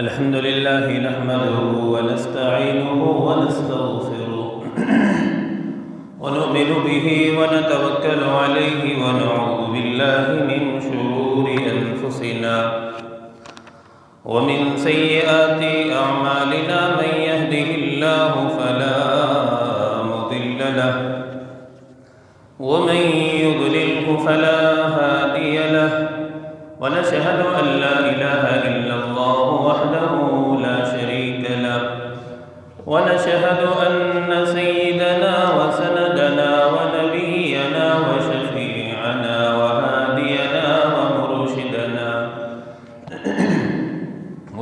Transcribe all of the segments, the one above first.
अल्हम्दुलिल्लाह नहमदुहु व नस्तईनुहु व नस्तगफिरुह व नु'मिनु बिही व नतवक्कलु अलैहि व नऊज़ु बिल्लाहि मिन शुरूरि अनफुसिना व मिन सय्यिआति अअमालिना मन यहदिहिल्लाहु फला मुदिल्ल लहु व मन युद्लिल्हु फला हादिय लहु व नशहदु अन ला इलाहा इल्लल्लाहु वहदहु ला शरीका लहु व नशहदु अन्न सय्यिदना व सनदना व नबिय्यना व शफीअना व हादियना व मुर्शिदना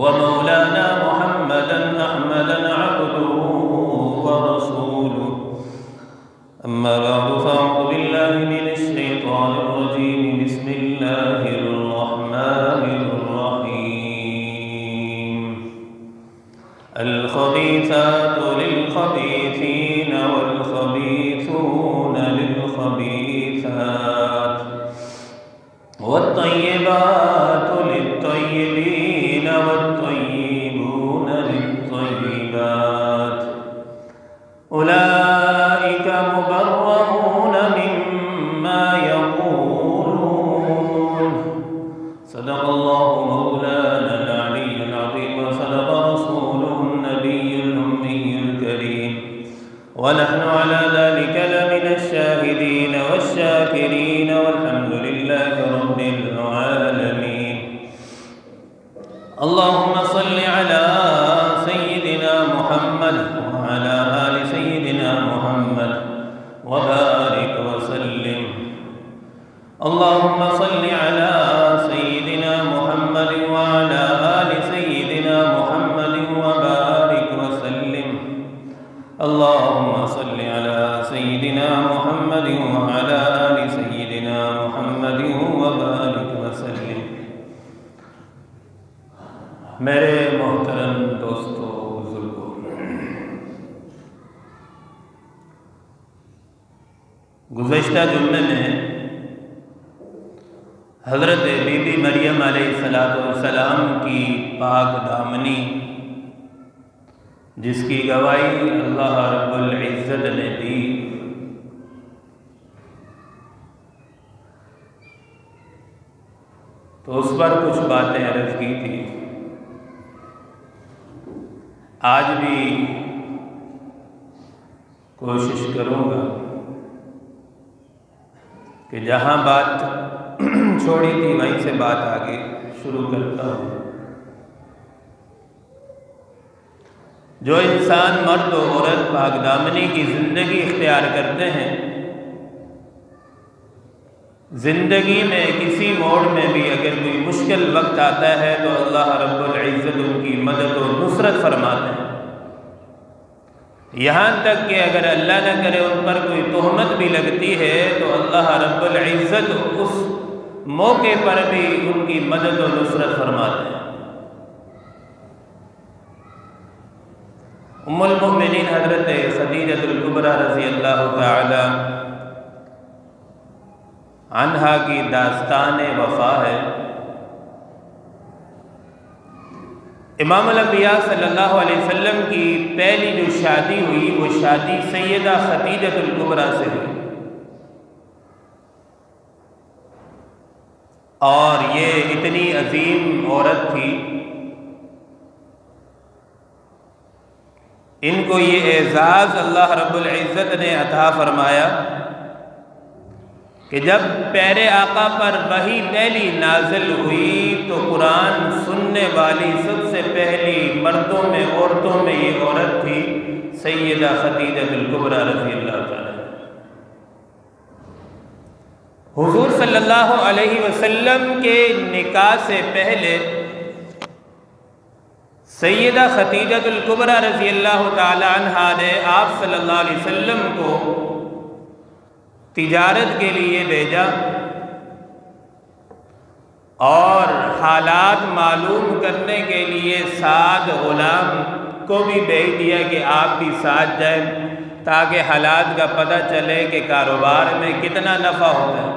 व मौलाना मुहम्मदन अहमदन अब्दुहु व रसूलुहु अम्मा बअद फ़अऊज़ु बिल्लाहि मिनश शैतानिर रजीम बिस्मिल्लाहिर रहमानिर रहीम अल ख़बीसातु लिल ख़बीसीन वल ख़बीसून लिल ख़बीसात वत तय्यिबातु लित तय्यिबीन वत तय्यिबून लित तय्यिबात उलाइका मुबर्रऊन मिम्मा यक़ूलून सदक़ल्लाहु मौलाना अल-अलिय्युल अज़ीम व सदक़ रसूलुहुन नबियुल उम्मियुल करीम व नहनु अला ज़ालिका लमिनश शाहिदीन वश्शाकिरीन वल्हम्दुलिल्लाहि रब्बिल आलमीन। अल्लाहुम्मा सल्लि अला सय्यिदिना मुहम्मद व अला आलि सय्यिदिना मुहम्मद व बारिक व सल्लिम। अल्लाहुम्मा सल्लि अला सय्यिदिना मुहम्मद व अला आलि सय्यिदिना मुहम्मद व बारिक व सल्लिम। अल्लाहुम्मा सल्लि अला सय्यिदिना मुहम्मद व अला आलि सय्यिदिना मुहम्मद व बारिक व सल्लिम। मेरे मोहतरम दोस्तों, बुजुर्गों, गुज़श्ता जुम्मे में हज़रत बीबी मरियम अलैहिस्सलाम की पाक दामनी, जिसकी गवाही अल्लाह रब्बुल इज़्ज़त ने दी, तो उस पर कुछ बातें अर्ज़ की थी। आज भी कोशिश करूँगा कि जहाँ बात छोड़ी थी वहीं से बात आगे शुरू करता हूँ। जो इंसान मर्द और औरत पाकदामनी की ज़िंदगी इख्तियार करते हैं, ज़िंदगी में किसी मोड़ में भी अगर कोई मुश्किल वक्त आता है तो अल्लाह रब्बुल इज़्ज़त उनकी मदद और नुसरत फरमाते हैं। यहाँ तक कि अगर अल्लाह न करे उन पर कोई तोहमत भी लगती है तो अल्लाह रब्बुल इज़्ज़त उस मौके पर भी उनकी मदद और नुसरत फरमाते हैं। उम्मुल मोमिनीन हज़रत खदीजतुल कुबरा रज़ी अल्लाह तआला अन्हा की दास्तान वफ़ा है। इमामुल अंबिया सल्लल्लाहु अलैहि वसल्लम की पहली जो शादी हुई वो शादी सैयदा खदीजतुल कुबरा से हुई, और ये इतनी अजीम औरत थी, इनको ये एजाज़ अल्लाह रब्बुल इज़्ज़त ने अता फरमाया कि जब प्यारे आका पर वही पहली नाजिल हुई तो कुरान सुनने वाली सबसे पहली मर्दों में औरतों में ये औरत थी सैयदा खदीजतुल कुबरा रज़ी अल्लाह ताला। हुज़ूर सल्लल्लाहु अलैहि वसल्लम के निकाह से पहले सैयदा खदीजतुल कुबरा रज़ी अल्लाह ताला अन्हा ने आप सल्लल्लाहु अलैहि वसल्लम को तिजारत के लिए भेजा और हालात मालूम करने के लिए 7 गुलाम को भी भेज दिया कि आप भी साथ जाएं ताकि हालात का पता चले कि कारोबार में कितना नफ़ा होता है।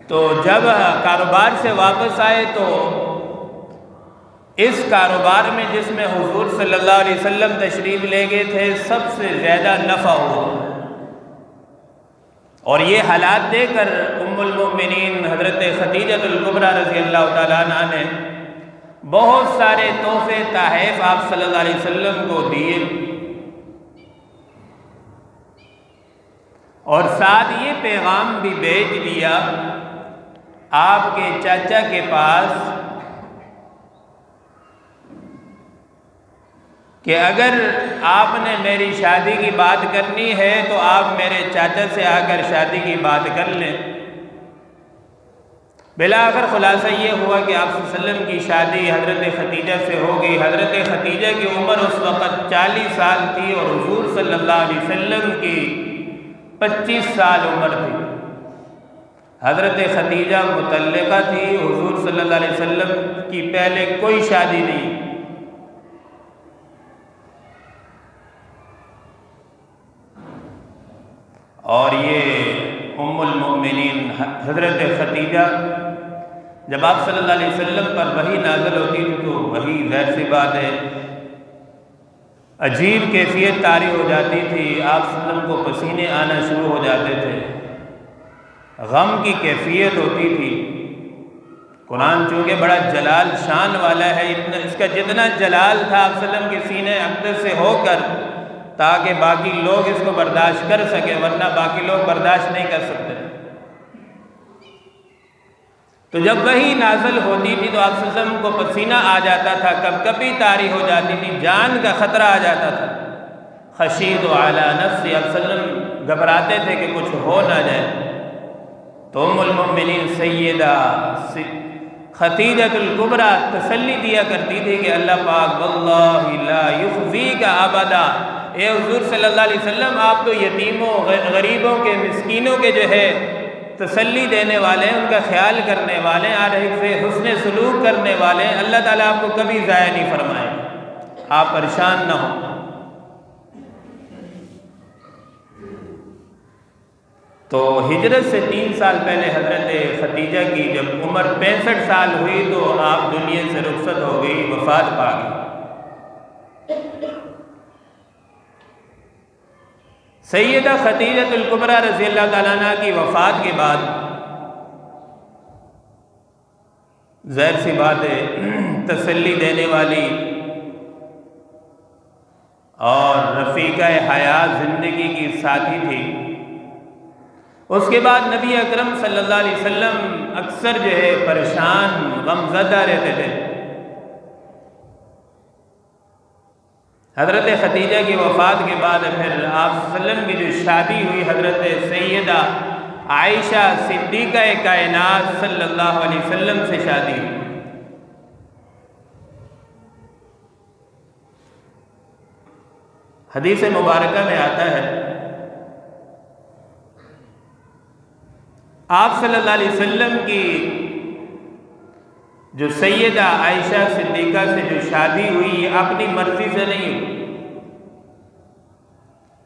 तो जब कारोबार से वापस आए तो इस कारोबार में जिसमें हुजूर सल्लल्लाहु अलैहि वसल्लम तशरीफ़ ले गए थे सबसे ज़्यादा नफ़ा हुआ। और ये हालात देखकर उम्मुल मोमिनीन हज़रत खदीजतुल कुबरा रज़ी अल्लाह ताला अन्हा ने बहुत सारे तोहफ़े तोहफ़े आप सल्लल्लाहु अलैहि वसल्लम को दिए और साथ ये पैगाम भी भेज दिया आपके चाचा के पास कि अगर आपने मेरी शादी की बात करनी है तो आप मेरे चाचा से आकर शादी की बात कर लें। बिलाखिर खुलासा ये हुआ कि आप सल्लल्लाहु अलैहि वसल्लम की शादी हज़रत खदीजा से हो गई। हज़रत खदीजा की उम्र उस वक़्त 40 साल थी और हुजूर सल्लल्लाहु अलैहि वसल्लम की 25 साल उम्र थी। हज़रत खदीजा मुतल्लिका थी, हुजूर सल्लल्लाहु अलैहि वसल्लम की पहले कोई शादी नहीं। और ये उम्मुल मोमिनीन हज़रत खदीजा जब आप सल्लल्लाहु अलैहि वसल्लम पर वही नाज़िल होती थी तो वही ज़ाहिर सी बात है अजीब कैफियत तारी हो जाती थी। आप सल्लम को पसीने आना शुरू हो जाते थे, गम की कैफियत होती थी। कुरान चूँकि बड़ा जलाल शान वाला है, इतना इसका जितना जलाल था आप सल्लम के सीने अक़दस से होकर ताकि बाकी लोग इसको बर्दाश्त कर सके, वरना बाकी लोग बर्दाश्त नहीं कर सकते। तो जब वही नाज़िल होती थी तो आप सल्लल्लाहु अलैहि वसल्लम को पसीना आ जाता था, कभी तारी हो जाती थी, जान का ख़तरा आ जाता था। खशीद अला नफ्सी, आप सल्लल्लाहु अलैहि वसल्लम घबराते थे कि कुछ हो ना जाए। तो उम्मुल मोमिनीन सैयदा खदीजतुल कुबरा तसल्ली दिया करती थी कि अल्लाह पाक वल्लाहि ला युख़ज़ीका अबदा, ए हुज़ूर सल्लल्लाहु अलैहि वसल्लम आप तो यतीमों गरीबों के मिस्कीनों के जो है तसल्ली देने वाले हैं, उनका ख्याल करने वाले हैं, आरिफ से हुस्न सलूक करने वाले हैं। अल्लाह ताला आपको कभी ज़ाया नहीं फरमाए, आप परेशान ना हो। तो हिजरत से 3 साल पहले हज़रत खदीजा की जब उम्र 65 साल हुई तो आप दुनिया से रुखसत हो गई, वफ़ात पा गई। सैयदा खदीजतुल कुबरा रज़ी अल्लाह ताला अन्हा की वफ़ात के बाद ज़ाहिर सी बात है तसल्ली देने वाली और रफ़ीक़ा हयात ज़िंदगी की साथी थी। उसके बाद नबी अकरम सल्लल्लाहु अलैहि वसल्लम अक्सर जो है परेशान गमज़दा रहते थे। हज़रत खदीजा की वफ़ात के बाद फिर आप सल्लम की जो शादी हुई हज़रत सैयदा आयशा सिद्दीक़ा कायनात सल्लल्लाहु अलैहि वसल्लम से शादी हुई। हदीस मुबारका में आता है आप सल्लल्लाहु अलैहि वसल्लम की जो सैयदा आयशा सिद्दीक़ा से जो शादी हुई ये अपनी मर्जी से नहीं हुई।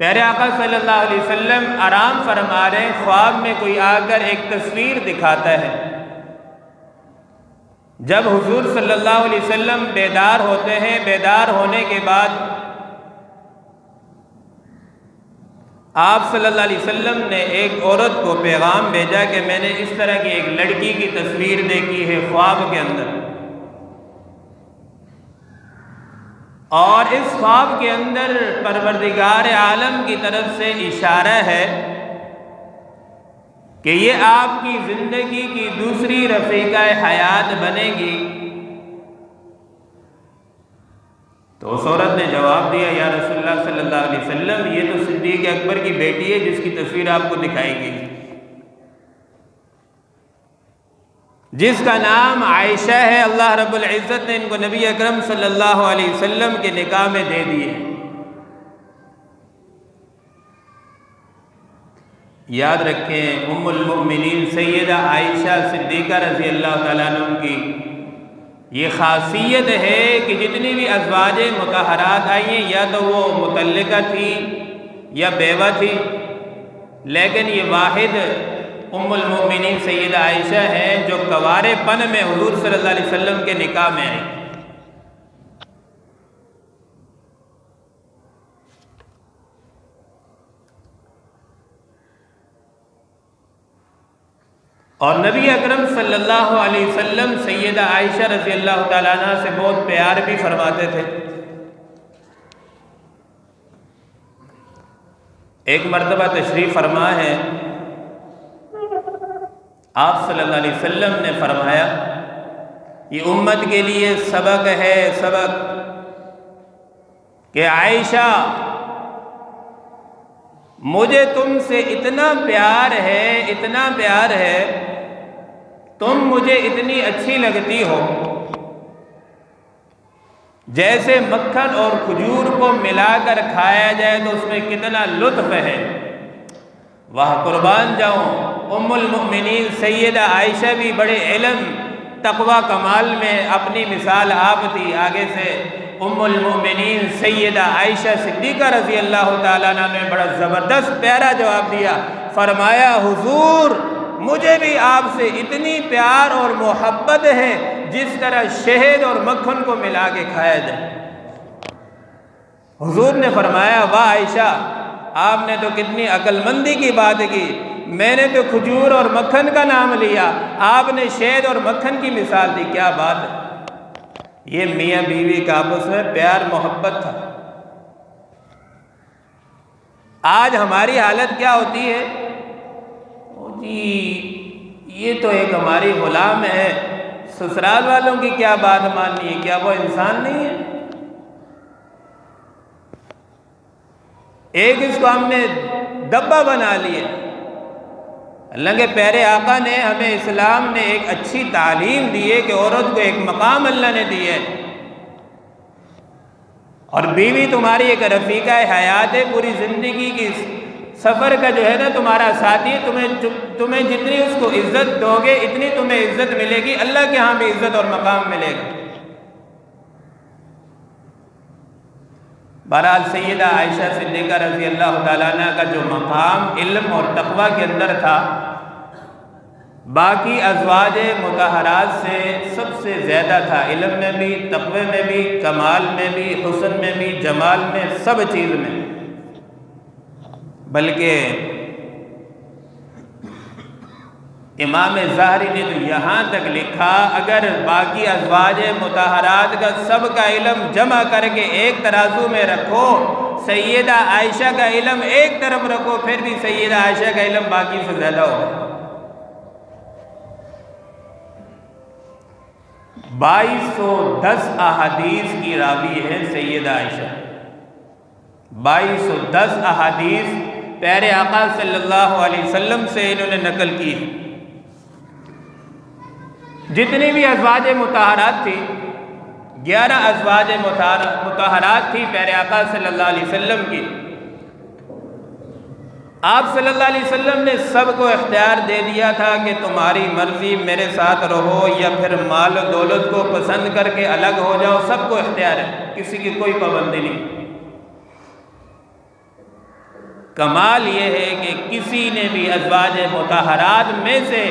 प्यारे आका सल्लल्लाहु अलैहि वसल्लम आराम फरमा रहे, ख्वाब में कोई आकर एक तस्वीर दिखाता है। जब हुजूर सल्लल्लाहु अलैहि वसल्लम बेदार होते हैं, बेदार होने के बाद आप सल्लल्लाहु अलैहि वसल्लम ने एक औरत को पैगाम भेजा कि मैंने इस तरह की एक लड़की की तस्वीर देखी है ख्वाब के अंदर, और इस ख्वाब के अंदर परवरदिगार आलम की तरफ से इशारा है कि ये आपकी ज़िंदगी की दूसरी रफ़ीक़ा हयात बनेगी। तो उस औरत ने जवाब दिया, या रसूलुल्लाह सल्लल्लाहु अलैहि वसल्लम ये तो सिद्दीक़ अकबर की बेटी है जिसकी तस्वीर आपको दिखाई गई, जिसका नाम आयशा है। अल्लाह रब्बुल इज़्ज़त ने इनको नबी अकरम सल्लल्लाहु अलैहि वसल्लम के निकाह में दे दिए। याद रखें उम्मुल मोमिनीन सैयदा आयशा सिद्दीक़ा रज़ी अल्लाह तआला अन्हा की ये ख़ासियत है कि जितनी भी अज़वाज मुतहरात आई हैं या तो वो मुतल्लिका थी या बेवा थी, लेकिन ये वाहिद उम्मुल मोमिनीन सैयदा आयशा हैं जो कवारेपन में हुजूर सल्लल्लाहु अलैहि वसल्लम के निकाह में आई। और नबी अकरम सल्लल्लाहु अलैहि वसल्लम सैयदा आयशा रज़ी अल्लाह तआला अन्हा से बहुत प्यार भी फरमाते थे। एक मरतबा तशरीफ़ फरमा है, आप सल्लल्लाहु अलैहि वसल्लम ने फरमाया, ये उम्मत के लिए सबक है, सबक कि आयशा मुझे तुमसे इतना प्यार है, इतना प्यार है, तुम मुझे इतनी अच्छी लगती हो जैसे मक्खन और खजूर को मिलाकर खाया जाए तो उसमें कितना लुत्फ़ है। वह कुर्बान जाऊँ, उम्मुल मोमिनीन सैयदा आयशा भी बड़े इल्म तक़वा कमाल में अपनी मिसाल आप थी। आगे से उम्मुल मोमिनीन सैयदा आयशा सिद्दीक़ा रज़ी अल्लाह तआला अन्हा ने बड़ा ज़बरदस्त प्यारा जवाब दिया। फरमाया, हुजूर मुझे भी आपसे इतनी प्यार और मोहब्बत है जिस तरह शहद और मक्खन को मिला के खाया जाए। हुजूर ने फरमाया, वाह आयशा, आपने तो कितनी अक्लमंदी की बात की, मैंने तो खजूर और मक्खन का नाम लिया, आपने शहद और मक्खन की मिसाल दी, क्या बात है। ये मियाँ बीवी का आपस में प्यार मोहब्बत था। आज हमारी हालत क्या होती है, ओ जी ये तो एक हमारी गुलाम है, ससुराल वालों की क्या बात माननी है, क्या वो इंसान नहीं है। एक इसको हमने डब्बा बना लिया। अल्लाह के प्यारे आका ने हमें, इस्लाम ने एक अच्छी तालीम दी है कि औरत को एक मकाम अल्लाह ने दिया है, और बीवी तुम्हारी एक रफ़ीका हयात है, पूरी ज़िंदगी की सफ़र का जो है ना तुम्हारा साथी। तुम्हें जितनी उसको इज़्ज़त दोगे इतनी तुम्हें इज़्ज़त मिलेगी, अल्लाह के यहाँ भी इज़्ज़त और मकाम मिलेगा। बहरहाल सैयदा आयशा सिद्दीक़ा रज़ी अल्लाह तआला अन्हा का जो मकाम इल्म और तक़वा के अंदर था, बाकी अज़वाज मुतहरात से सबसे ज़्यादा था। इल्म में भी, तक़वे में भी, कमाल में भी, हुस्न में भी, जमाल में, सब चीज़ में। बल्कि इमाम ज़ाहरी ने तो यहाँ तक लिखा, अगर बाकी अज़वाज मुतहरात का सब का इल्म जमा करके एक तराजू में रखो, सैयदा आयशा का इल्म एक तरफ रखो, फिर भी सैयदा आयशा का इल्म बाकी से ज़्यादा होगा। 2210 अहादीस की रावी है सैयदा आयशा। 2210 अहादीस प्यारे आका सल्लल्लाहु अलैहि वसल्लम से इन्होंने नकल की। जितनी भी अज़वाज मुतहरात थी, 11 अज़वाज मुतहरात थी प्यारे आका सल्लल्लाहु अलैहि वसल्लम की। आप सल्लल्लाहु अलैहि वसल्लम ने सबको इख्तियार दे दिया था कि तुम्हारी मर्जी, मेरे साथ रहो या फिर माल दौलत को पसंद करके अलग हो जाओ, सबको इख्तियार है, किसी की कोई पाबंदी नहीं। कमाल ये है कि किसी ने भी अज़वाज मुतहरात में से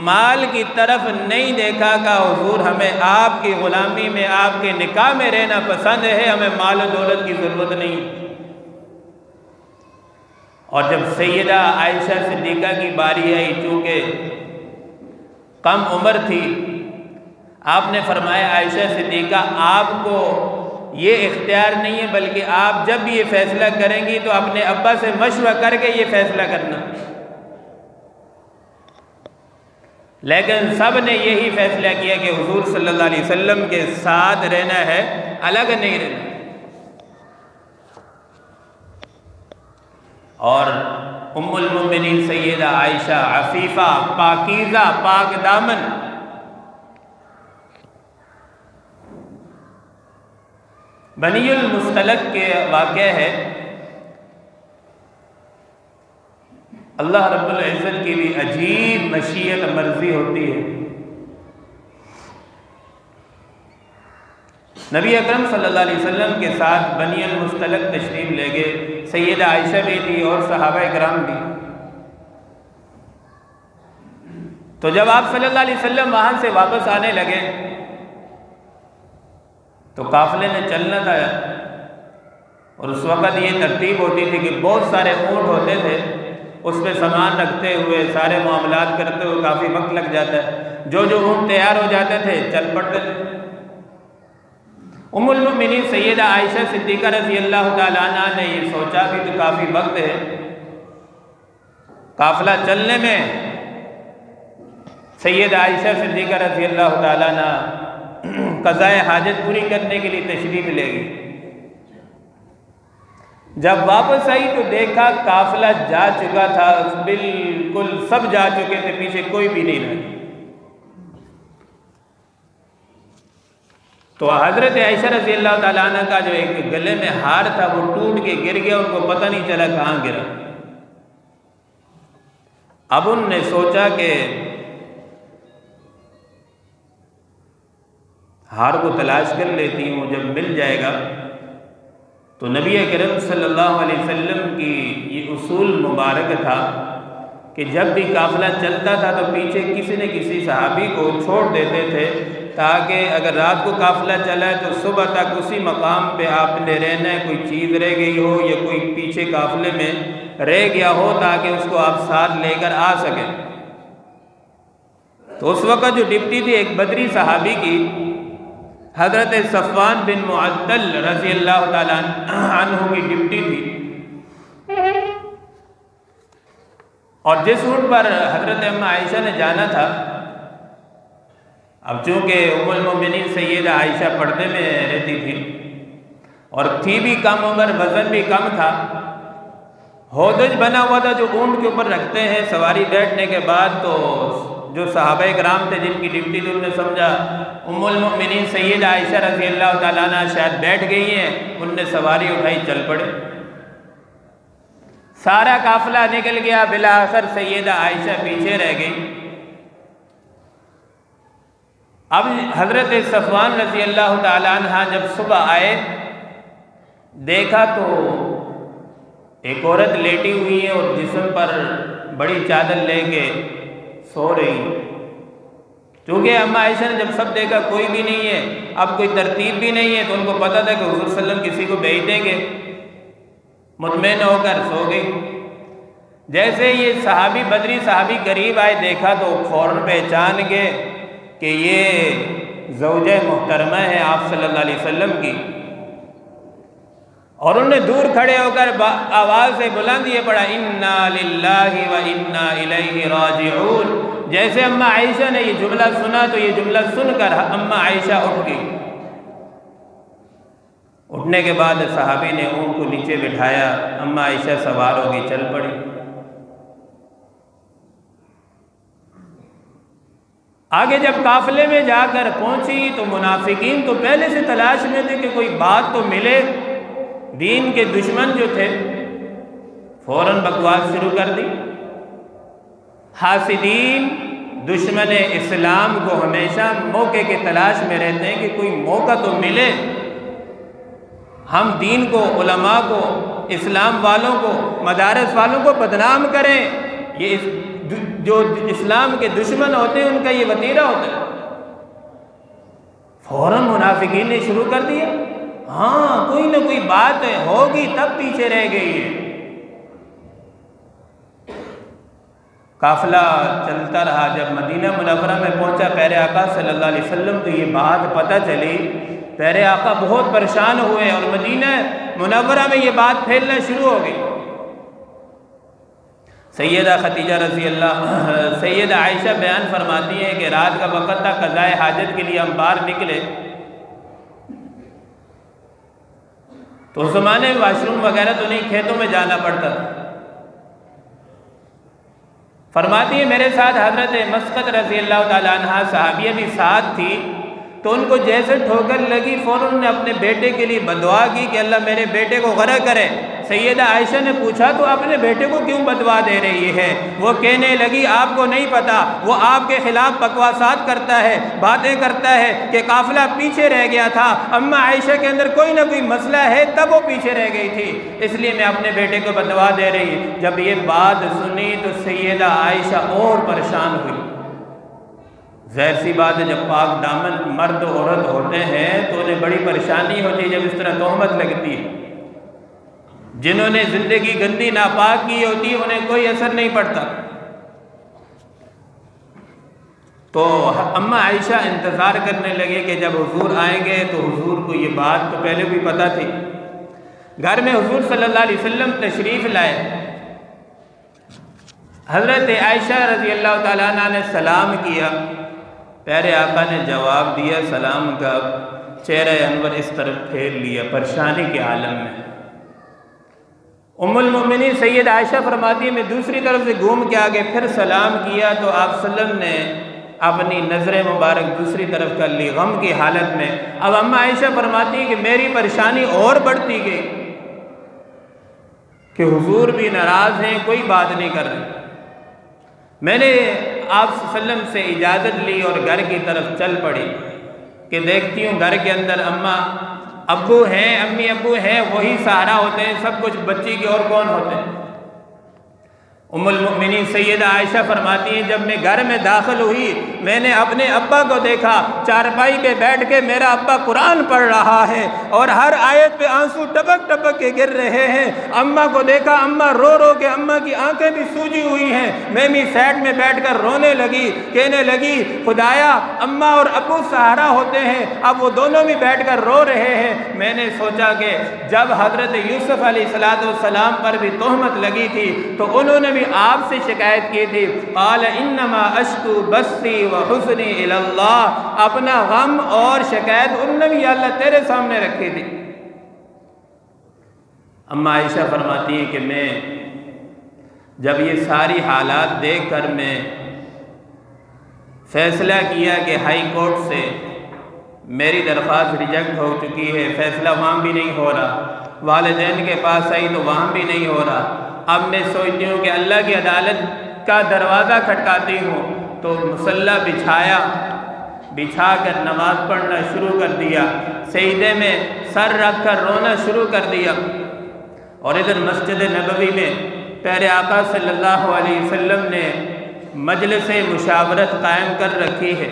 माल की तरफ नहीं देखा का हुजूर हमें आपकी ग़ुलामी में, आपके निकाह में रहना पसंद है, हमें माल और दौलत की ज़रूरत नहीं। और जब सैयदा आयशा सिद्दीक़ा की बारी आई, चूँकि कम उम्र थी, आपने फरमाया, आयशा सिद्दीक़ा आपको ये इख्तियार नहीं है, बल्कि आप जब भी ये फ़ैसला करेंगी तो अपने अब्बा से मशवरा करके ये फ़ैसला करना। लेकिन सब ने यही फ़ैसला किया कि हुजूर सल्लल्लाहु अलैहि वसल्लम के साथ रहना है, अलग नहीं रहना। और उम्मुल मोमिनीन सैयदा आयशा अफीफ़ा, पाकीज़ा, पाक दामन, बनीउल मुस्तलक के वाक़या है। अल्लाह रब्बुल इज़्ज़त की भी अजीब मशीयत मर्ज़ी होती है। नबी अकरम सल्लल्लाहु अलैहि वसल्लम के साथ बनीउल मुस्तलक तशरीफ़ ले गए। सैयदा आयशा भी थी और सहाबा इकराम भी। तो जब आप सल्लल्लाहु अलैहि वसल्लम वहाँ से वापस आने लगे तो काफिले ने चलना था, और उस वक़्त ये तरतीब होती थी कि बहुत सारे ऊँट होते थे, उस पर सामान रखते हुए सारे मामलात करते हुए काफ़ी वक्त लग जाता है। जो जो ऊँट तैयार हो जाते थे चल पड़ते थे। उम्मुल मोमिनीन सैयदा आयशा सिद्दीक़ा रज़ी अल्लाह ताला अन्हा ने ये सोचा कि तो काफ़ी वक्त है, काफ़िला चलने में सैयदा आयशा सिद्दीक़ा रज़ी अल्लाह ताला अन्हा क़ज़ाए हाजत पूरी करने के लिए तशरीफ़ ले गई। जब वापस आई तो देखा काफ़िला जा चुका था, बिल्कुल सब जा चुके थे, पीछे कोई भी नहीं रहा। तो हज़रत आयशा रज़ी अल्लाह ताला अन्हा का जो एक गले में हार था वो टूट के गिर गया, उनको पता नहीं चला कहाँ गिरा। अब उनने सोचा कि हार को तलाश कर लेती हूँ, जब मिल जाएगा तो नबी करीम सल्लल्लाहु अलैहि वसल्लम की ये उसूल मुबारक था कि जब भी काफ़िला चलता था तो पीछे किसी न किसी सहाबी को छोड़ देते थे, ताकि अगर रात को काफ़िला चला है तो सुबह तक उसी मकाम पे आपने रहना है, कोई चीज़ रह गई हो या कोई पीछे काफ़िले में रह गया हो ताकि उसको आप साथ लेकर आ सकें। तो उस वक़्त जो डिप्टी थी एक बदरी सहाबी की, हज़रत सफ़वान बिन मुअत्तल रज़ी अल्लाह ताला अन्हु की डिप्टी थी, और जिस ऊँट पर हज़रत अम्मा आयशा ने जाना था, अब चूँकि उम्मुल मोमिनीन सैयदा आयशा पर्दे में रहती थी और थी भी कम उम्र, वज़न भी कम था, होदज बना हुआ था जो ऊँट के ऊपर रखते हैं सवारी बैठने के बाद। तो जो सहाबा किराम थे जिनकी डिप्टी थी उन्होंने समझा उम्मुल मोमिनीन सैयदा आयशा रज़ी अल्लाह ताला अन्हा शायद बैठ गई हैं, उनने सवारी उठाई, चल पड़े। सारा काफ़िला निकल गया, बिला आखिर सैयदा आयशा पीछे रह गई। अब हज़रत सफ़वान रज़ी अल्लाह ताला अन्हा जब सुबह आए, देखा तो एक औरत लेटी हुई है और जिस्म पर बड़ी चादर लेके सो रही। चूँकि अम्मा आयशा ने जब सब देखा कोई भी नहीं है, अब कोई तरतीब भी नहीं है, तो उनको पता था कि हुज़ूर सल्लल्लाहु अलैहि वसल्लम किसी को भेज देंगे, मुतमईन होकर सो गई। जैसे ये सहाबी बदरी सहाबी करीब आए, देखा तो फ़ौरन पहचान गए कि ये ज़ौजे मुहतरमा है आप सल्लल्लाहु अलैहि वसल्लम की, और उन्होंने दूर खड़े होकर आवाज़ से बुलंद ये पढ़ा, इन्ना लिल्लाहि व इन्ना इलैहि राजिऊन। जैसे अम्मा आयशा ने ये जुमला सुना तो ये जुमला सुनकर अम्मा आयशा उठ गई। उठने के बाद सहाबी ने ऊँट को नीचे बिठाया, अम्मा आयशा सवार हो गई, चल पड़ी। आगे जब काफ़िले में जाकर पहुंची तो मुनाफिकीन तो पहले से तलाश में थे कि कोई बात तो मिले। दीन के दुश्मन जो थे फौरन बकवास शुरू कर दी। हासिदीन दुश्मन इस्लाम को हमेशा मौके के तलाश में रहते हैं कि कोई मौका तो मिले, हम दीन को, उलमा को, इस्लाम वालों को, मदारस वालों को बदनाम करें। ये जो इस्लाम के दुश्मन होते हैं उनका ये वतीरा होता है। फौरन मुनाफिकीन ने शुरू कर दिया, हाँ कोई ना कोई बात होगी तब पीछे रह गई है। काफिला चलता रहा, जब मदीना मुनव्वरा में पहुंचा प्यारे आका सल्लल्लाहु अलैहि वसल्लम तो ये बात पता चली। प्यारे आका बहुत परेशान हुए और मदीना मुनव्वरा में ये बात फैलना शुरू हो गई। सैयदा खतीजा रज़ी अल्लाह सैयदा आयशा बयान फरमाती है कि रात का वक़्त था, क़ज़ाए हाजत के लिए हम बाहर निकले तो उस ज़माने में वाशरूम वगैरह तो नहीं, खेतों में जाना पड़ता। फरमाती है मेरे साथ हज़रत मस्कत रज़ी अल्लाह ताला अन्हा सहाबिया भी साथ थी, तो उनको जैसे ठोकर लगी फ़ौरन ने अपने बेटे के लिए बदुआ की कि अल्लाह मेरे बेटे को गरक करे। सैयदा आयशा ने पूछा तो अपने बेटे को क्यों बदुआ दे रही है? वो कहने लगी आपको नहीं पता, वो आपके खिलाफ बकवासात करता है, बातें करता है कि काफिला पीछे रह गया था, अम्मा आयशा के अंदर कोई ना कोई मसला है तब वो पीछे रह गई थी, इसलिए मैं अपने बेटे को बदुआ दे रही। जब ये बात सुनी तो सैयदा आयशा और परेशान हुई। ज़ाहिर सी बात है, जब पाक दामन मर्द औरत होते हैं तो उन्हें बड़ी परेशानी होती है जब इस तरह तोहमत लगती है। जिन्होंने ज़िंदगी गंदी नापाक की होती है उन्हें कोई असर नहीं पड़ता। तो अम्मा आयशा इंतज़ार करने लगे कि जब हुजूर आएंगे, तो हुजूर को ये बात तो पहले भी पता थी। घर में हुजूर सल्लल्लाहु अलैहि वसल्लम तशरीफ़ लाए। हज़रत आयशा रज़ी अल्लाह ताला अन्हा ने सलाम किया, प्यारे आका ने जवाब दिया सलाम का, चेहरा अनवर इस तरफ फेर लिया परेशानी के आलम में। उम्मुल मोमिनीन सैयद आयशा फरमाती है, मैं दूसरी तरफ से घूम के आगे फिर सलाम किया तो आप सल्लम ने अपनी नज़र मुबारक दूसरी तरफ कर ली गम की हालत में। अब अम्मा आयशा फरमाती है कि मेरी परेशानी और बढ़ती गई कि हुजूर भी नाराज़ हैं, कोई बात नहीं कर रहे। मैंने आप सल्लम से इजाज़त ली और घर की तरफ चल पड़ी कि देखती हूँ घर के अंदर अम्मा अब्बू हैं, अम्मी अब्बू हैं, वही सहारा होते हैं, सब कुछ बच्ची के और कौन होते हैं। उम्मुल मोमिनीन सैयदा आयशा फरमाती हैं, जब मैं घर में दाखिल हुई मैंने अपने अब्बा को देखा, चारपाई पे बैठ के मेरा अब्बा कुरान पढ़ रहा है और हर आयत पे आंसू टपक टपक के गिर रहे हैं। अम्मा को देखा, अम्मा रो रो के अम्मा की आंखें भी सूजी हुई हैं। मैं भी साइड में बैठकर रोने लगी, कहने लगी खुदाया अम्मा और अब्बू सहारा होते हैं, अब वो दोनों भी बैठकर रो रहे हैं। मैंने सोचा कि जब हज़रत यूसुफ अलैहिस्सलाम पर भी तोहमत लगी थी तो उन्होंने भी आपसे शिकायत की थी, क़ाल इन्नमा अश्कु बस्सी व हुज़्नी इलल्लाह, अपना गम और शिकायत उन्होंने भी अल्लाह तेरे सामने रखी थी। अम्मा आयशा फरमाती है कि मैं जब ये सारी हालात देख कर मैं फैसला किया कि हाई कोर्ट से मेरी दरख्वास्त रिजेक्ट हो चुकी है, फैसला वहाँ भी नहीं हो रहा, वालिदैन के पास आई तो वहाँ भी नहीं हो रहा, अब मैं सोचती हूँ कि अल्लाह की अदालत का दरवाज़ा खटकाती हूँ। तो मुसल्ला बिछा कर नमाज़ पढ़ना शुरू कर दिया, सजदे में सर रख कर रोना शुरू कर दिया। और इधर मस्जिद नबवी में प्यारे आका सल्लल्लाहु अलैहि वसल्लम ने मजलिस मुशावरत कायम कर रखी है।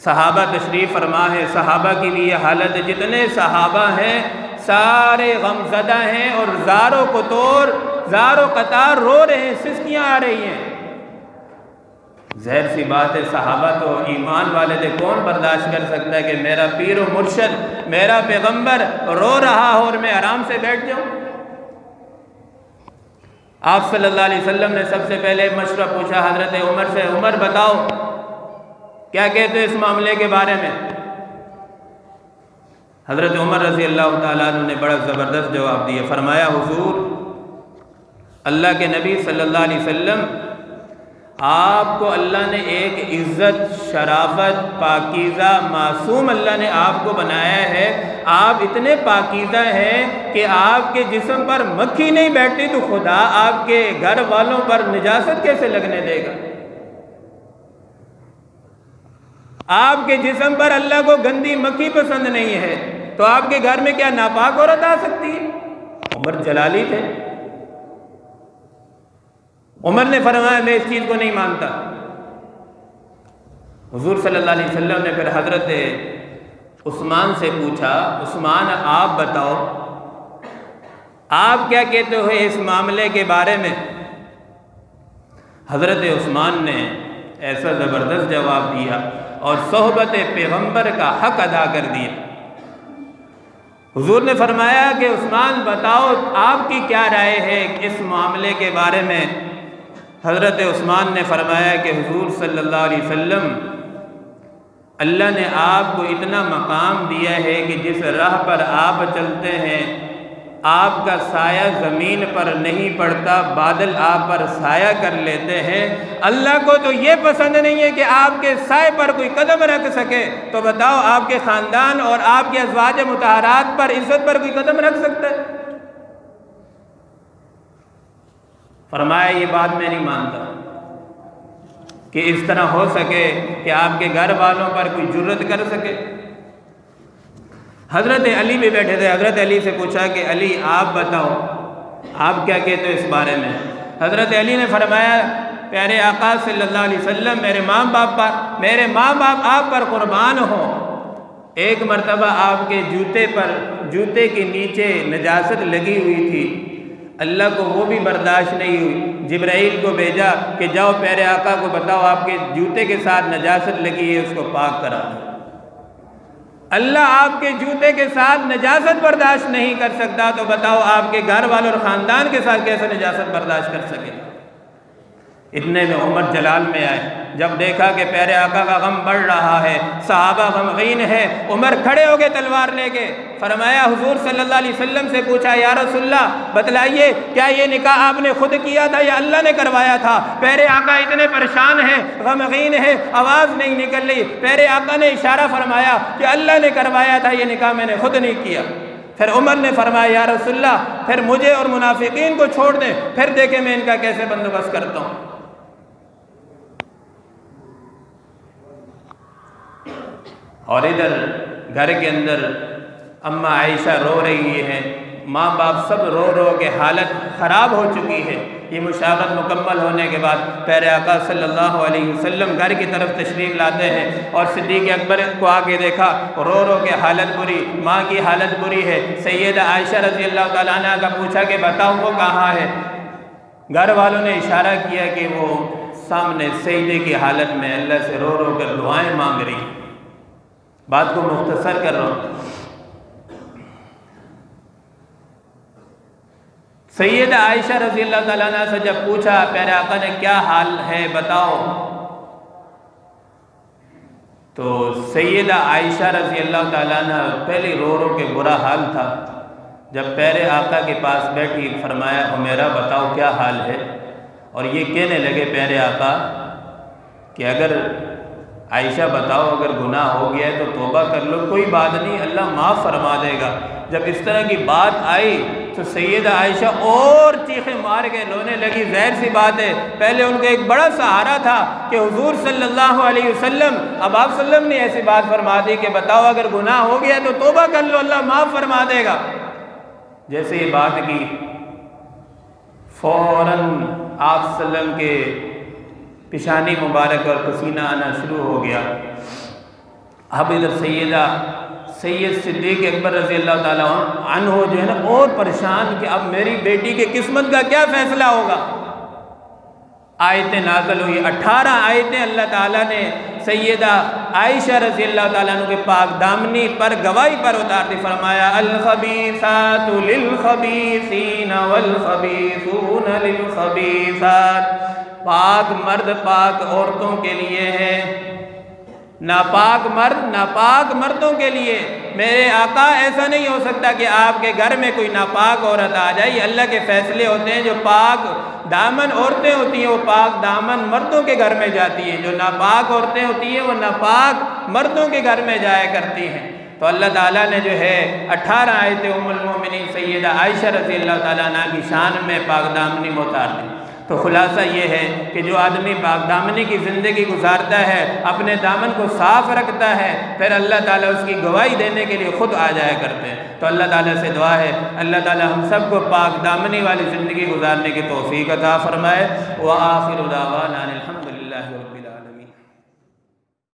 सहाबा तशरीफ़ फरमा है, सहाबा की भी ये हालत है, जितने सहाबा हैं सारे गमज़दा हैं और ज़ारो कतार रो रहे हैं, सिसकियाँ आ रही हैं। ज़ाहिर सी बात है सहाबा तो ईमान वाले थे, कौन बर्दाश्त कर सकता है कि मेरा पीर व मुर्शद मेरा पैगम्बर रो रहा हो और मैं आराम से बैठ जाऊँ। आप सल्लल्लाहु अलैहि वसल्लम ने सबसे पहले मशवरा पूछा हज़रत उमर से, उमर बताओ क्या कहते हो इस मामले के बारे में। हज़रत उमर रज़ी अल्लाह ताला अन्हु ने बड़ा ज़बरदस्त जवाब दिया। फरमाया हुजूर अल्लाह के नबी सल्लल्लाहु अलैहि वसल्लम, आपको अल्लाह ने एक इज़्ज़त शराफत पाकीज़ा मासूम अल्लाह ने आपको बनाया है। आप इतने पाकीज़ा हैं कि आपके जिस्म पर मक्खी नहीं बैठती तो खुदा आपके घर वालों पर निजासत कैसे लगने देगा। आपके जिस्म पर अल्लाह को गंदी मक्खी पसंद नहीं है तो आपके घर में क्या नापाक औरत आ सकती है। उमर जलाली थे। उमर ने फरमाया मैं इस चीज़ को नहीं मानता। हुजूर सल्लल्लाहु अलैहि वसल्लम ने फिर हज़रत उस्मान से पूछा, उस्मान आप बताओ आप क्या कहते हो इस मामले के बारे में। हज़रत उस्मान ने ऐसा ज़बरदस्त जवाब दिया और सोहबत पैगम्बर का हक अदा कर दिया। हुजूर ने फरमाया कि उस्मान बताओ आपकी क्या राय है इस मामले के बारे में। हज़रत उस्मान ने फरमाया कि हुजूर सल्लल्लाहु अलैहि वसल्लम, अल्लाह ने आपको इतना मकाम दिया है कि जिस राह पर आप चलते हैं आपका साया ज़मीन पर नहीं पड़ता, बादल आप पर साया कर लेते हैं। अल्लाह को तो ये पसंद नहीं है कि आपके साए पर कोई कदम रख सके, तो बताओ आपके ख़ानदान और आपके अज़वाज मुतहरात पर इज़्ज़त पर कोई कदम रख सकता है। फरमाया ये बात मैं नहीं मानता कि इस तरह हो सके कि आपके घर वालों पर कोई जुर्रत कर सके। हज़रत अली भी बैठे थे। हज़रत अली से पूछा कि अली आप बताओ आप क्या कहते हो इस बारे में। हज़रत अली ने फरमाया प्यारे आका सल्लल्लाहु अलैहि वसल्लम मेरे माँ बाप आप पर कुर्बान हो। एक मरतबा आपके जूते के नीचे नजासत लगी हुई थी, अल्लाह को वो भी बर्दाश्त नहीं हुई, जिब्राइल को भेजा कि जाओ प्यारे आका को बताओ आपके जूते के साथ नजासत लगी है, उसको पाक करा दो। अल्लाह आपके जूते के साथ नजासत बर्दाश्त नहीं कर सकता तो बताओ आपके घर वालों और ख़ानदान के साथ कैसे नजासत बर्दाश्त कर सके। इतने में उमर जलाल में आए, जब देखा कि प्यारे आका का गम बढ़ रहा है, सहाबा गमगीन है, उमर खड़े हो गए तलवार लेके। फरमाया हुजूर सल्लल्लाहु अलैहि वसल्लम से पूछा, या रसूलल्लाह बतलाइए क्या ये निकाह आपने खुद किया था या अल्लाह ने करवाया था। प्यारे आका इतने परेशान हैं, गमगीन है, आवाज़ नहीं निकल रही। प्यारे आका ने इशारा फरमाया कि अल्लाह ने करवाया था, ये निकाह मैंने खुद नहीं किया। फिर उमर ने फरमाया, या रसूलल्लाह फिर मुझे और मुनाफिकीन को छोड़ दें, फिर देखें मैं इनका कैसे बंदोबस्त करता हूँ। और इधर घर के अंदर अम्मा आयशा रो रही है, माँ बाप सब रो रो के हालत ख़राब हो चुकी है। ये मुशावरत मुकम्मल होने के बाद प्यारे आका सल्लल्लाहु अलैहि वसल्लम घर की तरफ तशरीफ़ लाते हैं और सिद्दीक़ अकबर को आके देखा, रो रो के हालत बुरी, माँ की हालत बुरी है। सैयदा आयशा रज़ी अल्लाह तआला अन्हा का पूछा कि बताओ वो कहाँ है। घर वालों ने इशारा किया कि वो सामने सजदे की हालत में अल्लाह से रो रो कर दुआएँ मांग रही। बात को मुख्तसर कर रहा हूँ। सैयदा आयशा रज़ी अल्लाह तआला अन्हा से जब पूछा प्यारे आका ने क्या हाल है बताओ, तो सैयदा आयशा रज़ी अल्लाह तआला अन्हा पहले रो रो के बुरा हाल था। जब प्यारे आका के पास बैठी फरमाया, हुमैरा बताओ क्या हाल है। और ये कहने लगे प्यारे आका कि अगर आयशा बताओ अगर गुनाह हो गया है तो तौबा कर लो, कोई बात नहीं अल्लाह माफ़ फरमा देगा। जब इस तरह की बात आई तो सैयदा आयशा और चीखें मार के रोने लगी। ज़ाहिर सी बात है, पहले उनको एक बड़ा सहारा था कि हुजूर सल्लल्लाहु अलैहि वसल्लम, अब आप सल्लम ने ऐसी बात फरमा दी कि बताओ अगर गुनाह हो गया तो तौबा कर लो, अल्लाह माफ़ फरमा देगा। जैसे ये बात की फ़ौरन आप सल्लम के पिशानी मुबारक और पसीना आना शुरू हो गया। अब इधर सैयद सिद्दीक़ अकबर रज़ी अल्लाह ताला अन्हो जो है ना और परेशान कि अब मेरी बेटी की किस्मत का क्या फ़ैसला होगा। आयतें नाज़िल हुई, 18 आयतें अल्लाह ताला ने सैयदा आयशा रज़ी अल्लाह ताला अन्हा के पाक दामनी पर गवाही पर उतार दी। फरमाया, अल खबीसातु लिल खबीसीना वल खबीसूना लिल खबीसात। पाक मर्द पाक औरतों के लिए है, नापाक मर्द नापाक मर्दों के लिए। मेरे आका ऐसा नहीं हो सकता कि आपके घर में कोई नापाक औरत आ जाए। ये अल्लाह के फैसले होते हैं। जो पाक दामन औरतें होती हैं वो पाक दामन मर्दों के घर में जाती हैं, जो नापाक औरतें होती हैं वो नापाक मर्दों के घर में जाया करती हैं। तो अल्लाह ताला ने जो है 18 आयतें उम्मुल मोमिनीन सैयदा आयशा रज़ी अल्लाह ताला अन्हा की शान में पाक दामनी में उतार दी। तो खुलासा ये है कि जो आदमी पाकदामनी की ज़िंदगी गुजारता है, अपने दामन को साफ़ रखता है, फिर अल्लाह ताला उसकी गवाही देने के लिए ख़ुद आ जाया करते हैं। तो अल्लाह ताला से दुआ है अल्लाह ताला हम सबको पाकदामनी वाली ज़िंदगी गुजारने की तौफ़ीक़ अता फ़रमाए। व आखिरु दावाना अनिल हम्दुलिल्लाहि रब्बिल आलमीन।